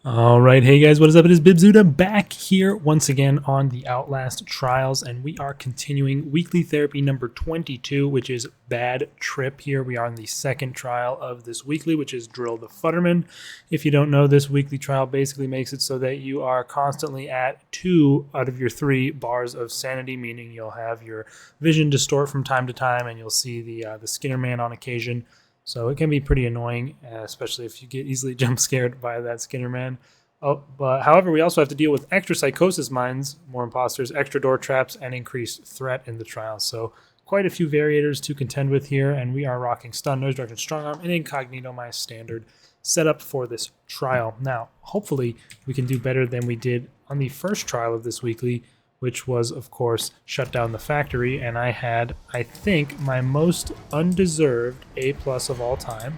All right, hey guys, what is up? It is Bibzuda back here once again on the Outlast trials, and we are continuing weekly therapy number 22, which is Bad Trip. Here we are on the second trial of this weekly, which is Drill the Futterman. If you don't know, this weekly trial basically makes it so that you are constantly at 2 out of your 3 bars of sanity, meaning you'll have your vision distort from time to time, and you'll see the Skinner Man on occasion. So it can be pretty annoying, especially if you get easily jump scared by that Skinner Man. Oh, but however, we also have to deal with extra psychosis mines, more imposters, extra door traps, and increased threat in the trial. So quite a few variators to contend with here, and we are rocking stun, noise direction, strong arm, and incognito, my standard setup for this trial. Now, hopefully, we can do better than we did on the first trial of this weekly, which was, of course, shut down the factory, and I had, I think, my most undeserved A+ of all time.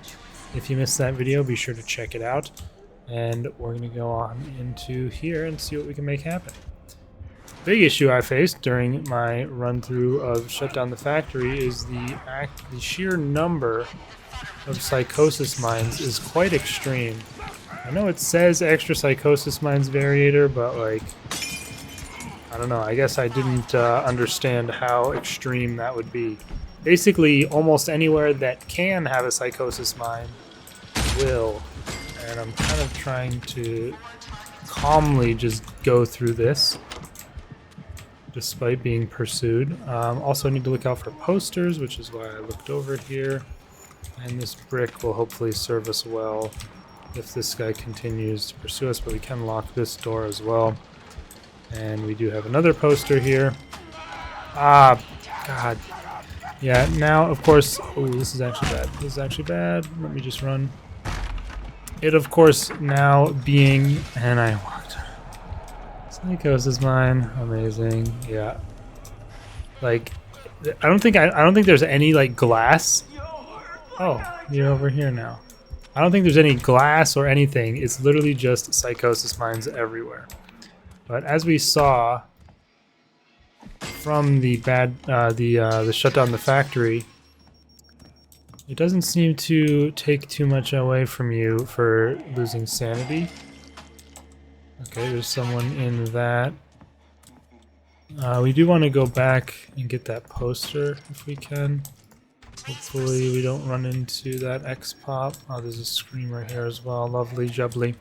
If you missed that video, be sure to check it out, and we're going to go on into here and see what we can make happen. Big issue I faced during my run-through of shut down the factory is the sheer number of psychosis mines is quite extreme. I know it says extra psychosis mines variator, but like, I don't know, I guess I didn't understand how extreme that would be. Basically, almost anywhere that can have a psychosis mine will. And I'm kind of trying to calmly just go through this, despite being pursued. Also need to look out for posters, which is why I looked over here. And this brick will hopefully serve us well if this guy continues to pursue us, but we can lock this door as well. And we do have another poster here. Ah, God. Yeah, now, of course... Oh, this is actually bad. This is actually bad. Let me just run. It, of course, now being... And I walked. Psychosis mine. Amazing. Yeah. Like, I don't think there's any, like, glass. Oh, you're over here now. I don't think there's any glass or anything. It's literally just psychosis mines everywhere. But as we saw from the shut down the factory, it doesn't seem to take too much away from you for losing sanity. Okay, there's someone in that. We do want to go back and get that poster if we can. Hopefully we don't run into that X-pop. Oh, there's a screamer here as well. Lovely jubbly.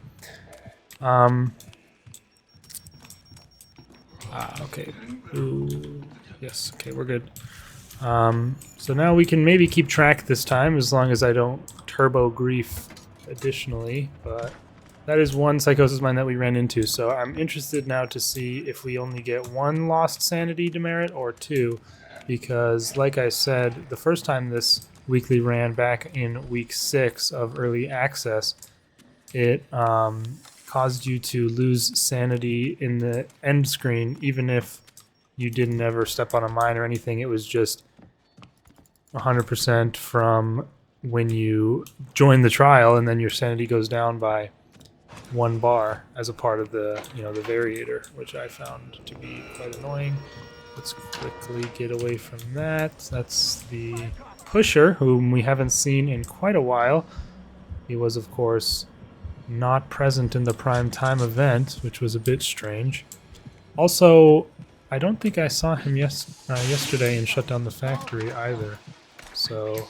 Okay. Ooh. Yes, okay, we're good. So now we can maybe keep track this time, as long as I don't turbo grief additionally, but that is one psychosis mine that we ran into, so I'm interested now to see if we only get 1 lost sanity demerit or 2, because like I said, the first time this weekly ran back in week 6 of early access, it caused you to lose sanity in the end screen, even if you didn't ever step on a mine or anything. It was just 100% from when you join the trial, and then your sanity goes down by 1 bar as a part of the, the variator, which I found to be quite annoying. Let's quickly get away from that. That's the pusher, whom we haven't seen in quite a while. He was, of course, not present in the prime time event, which was a bit strange. Also, I don't think I saw him yesterday in Shut Down the Factory either. So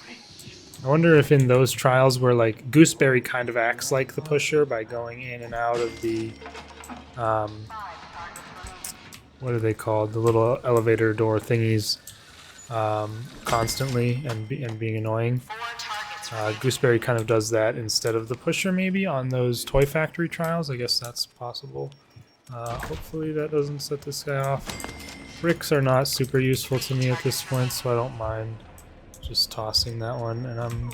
I wonder if in those trials where like Gooseberry kind of acts like the pusher by going in and out of the what are they called? The little elevator door thingies constantly and being annoying. Gooseberry kind of does that instead of the pusher, maybe, on those Toy Factory trials. I guess that's possible. Hopefully that doesn't set this guy off. Bricks are not super useful to me at this point, so I don't mind just tossing that one. And I'm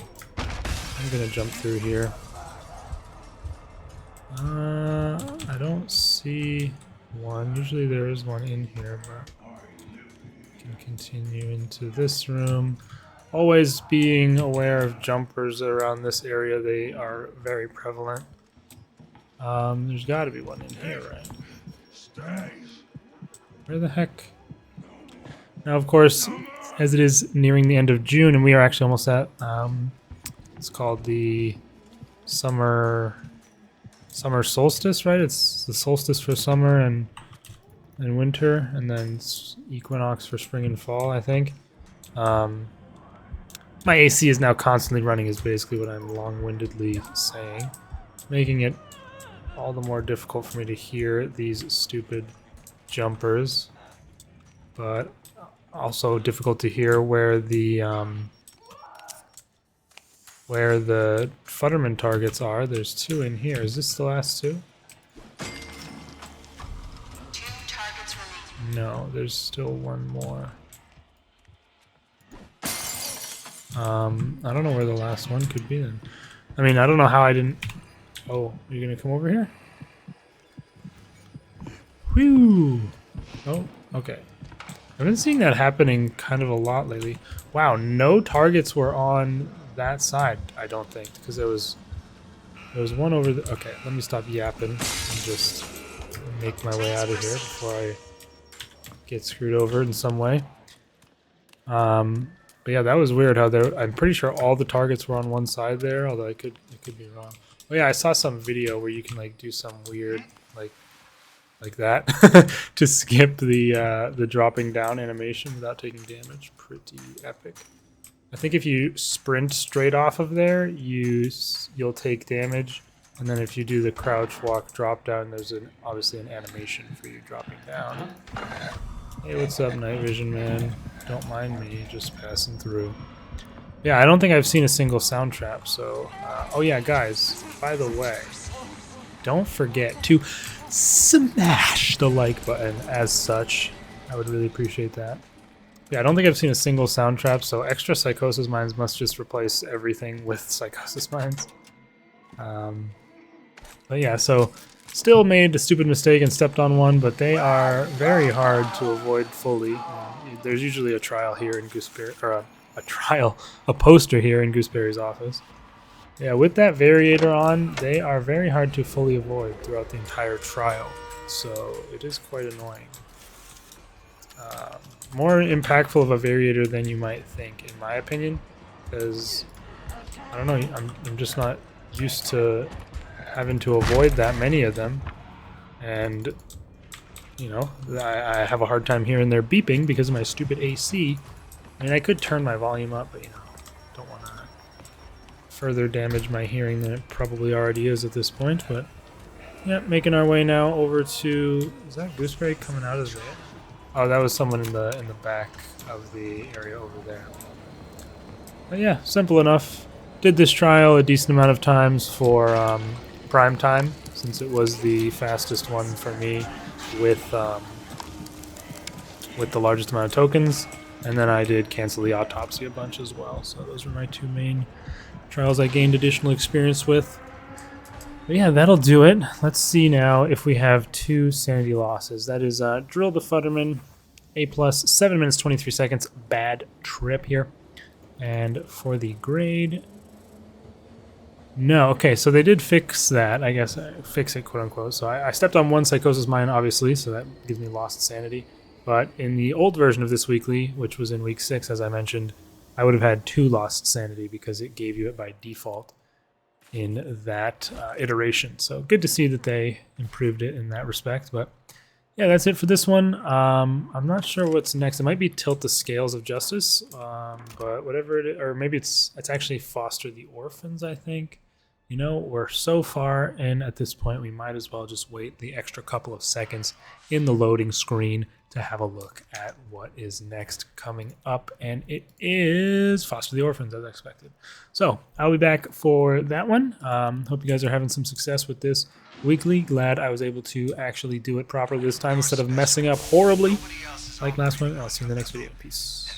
gonna jump through here. I don't see one. Usually there is one in here, but I can continue into this room. Always being aware of jumpers around this area. They are very prevalent. There's got to be one in here, right? Where the heck? Now, of course, as it is nearing the end of June, and we are actually almost at, it's called the summer summer solstice, right? It's the solstice for summer and winter, and then equinox for spring and fall, I think. My AC is now constantly running is basically what I'm long-windedly saying, making it all the more difficult for me to hear these stupid jumpers, but also difficult to hear where the Futterman targets are. There's 2 in here. Is this the last 2? 2 targets remaining. No, there's still 1 more. I don't know where the last one could be then. I mean, I don't know how I didn't... Oh, are you gonna come over here? Whew! Oh, okay. I've been seeing that happening kind of a lot lately. Wow, no targets were on that side, I don't think, because there was one over the... Okay, let me stop yapping and just make my way out of here before I get screwed over in some way. But yeah, that was weird how there... I'm pretty sure all the targets were on one side there, although I could be wrong. Oh yeah, I saw some video where you can like do some weird like that to skip the dropping down animation without taking damage. Pretty epic. I think if you sprint straight off of there, you'll take damage, and then if you do the crouch walk drop down, there's obviously an animation for you dropping down. Hey, what's up, night vision man? Don't mind me, just passing through. Yeah, I don't think I've seen a single sound trap, so... oh yeah, guys, by the way, don't forget to smash the like button as such. I would really appreciate that. Yeah, I don't think I've seen a single sound trap, so extra psychosis mines must just replace everything with psychosis mines. But yeah, so... Still made a stupid mistake and stepped on one, but they are very hard to avoid fully. There's usually a trial here in Gooseberry, or a poster here in Gooseberry's office. Yeah, with that variator on, they are very hard to fully avoid throughout the entire trial, so it is quite annoying. More impactful of a variator than you might think, in my opinion, because, I don't know, I'm just not used to having to avoid that many of them, and you know, I have a hard time hearing their beeping because of my stupid AC. I mean, I could turn my volume up, but you know, don't want to further damage my hearing than it probably already is at this point. But yeah, making our way now over to... Is that Gooseberry coming out of there? Oh, that was someone in the back of the area over there. But yeah, simple enough. Did this trial a decent amount of times for prime time, since it was the fastest one for me with the largest amount of tokens, and then I did cancel the autopsy a bunch as well. So those were my 2 main trials I gained additional experience with. But yeah, that'll do it. Let's see now if we have 2 sanity losses. That is Drill the Futterman, A+, 7 minutes 23 seconds, bad trip here. And for the grade... No, okay, so they did fix that, I guess, fix it, quote-unquote. So I stepped on 1 psychosis mine, obviously, so that gives me lost sanity. But in the old version of this weekly, which was in week 6, as I mentioned, I would have had 2 lost sanity because it gave you it by default in that iteration. So good to see that they improved it in that respect. But yeah, that's it for this one. I'm not sure what's next. It might be Tilt the Scales of Justice, but whatever it is, or maybe it's actually Foster the Orphans, I think. You know, we're so far in at this point, we might as well just wait the extra couple of seconds in the loading screen to have a look at what is next coming up. And it is Foster the Orphans, as expected. So I'll be back for that one. Hope you guys are having some success with this weekly. Glad I was able to actually do it properly this time instead of messing up horribly like last one. I'll see you in the next video. Peace.